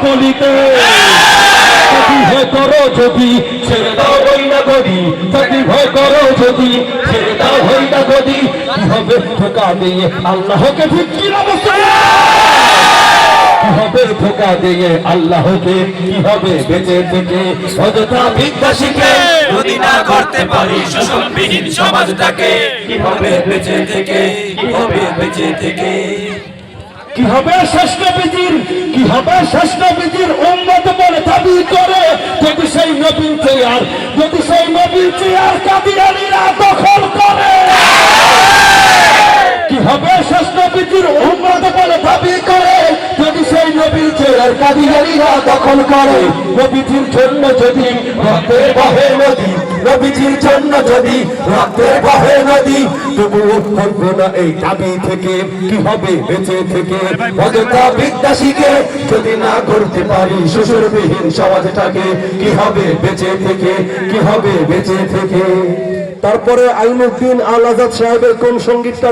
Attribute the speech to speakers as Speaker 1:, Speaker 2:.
Speaker 1: বলিতে যদি ভয় করো যদি ছেড়ে দাও হই না গদি যদি ভয় করো যদি ছেড়ে দাও হই না গদি কি হবে ধোকা দিয়ে আল্লাহকে ঠিক কি অবস্থা কি হবে ধোকা দিয়ে আল্লাহকে কি হবে বেঁচে থেকে অযথা বিদ্যা শিখে
Speaker 2: যদি না করতে পারি শোষণবিহীন সমাজটাকে কি হবে বেঁচে থেকে কি হবে বেঁচে থেকে
Speaker 1: কি হবে শ্রেষ্ঠ বিজির কি হবে শ্রেষ্ঠ বিজির উম্মত বলে দাবি করে যদি সেই নবীর চেয়ার যদি সেই নবীর চেয়ার কাদিয়ানীরা দখল করে কি হবে শ্রেষ্ঠ বিজির উম্মত বলে দাবি করে যদি সেই নবীর চেয়ার কাদিয়ানীরা দখল করে নবীজির জন্য যদি রক্তের বহে নদী নবীজির জন্য যদি রক্তের বহে নদী তবুও থাকবো না এই দাবি থেকে কি হবে বেঁচে থেকে অযথা বিদ্যা শিখে যদি না করতে পারি শ্বশুরবিহীন সমাজটাকে কি হবে বেঁচে থেকে কি হবে বেঁচে থেকে। তারপরে আইনুদ্দিন আল আজাদ সাহেবের কোন সঙ্গীতটা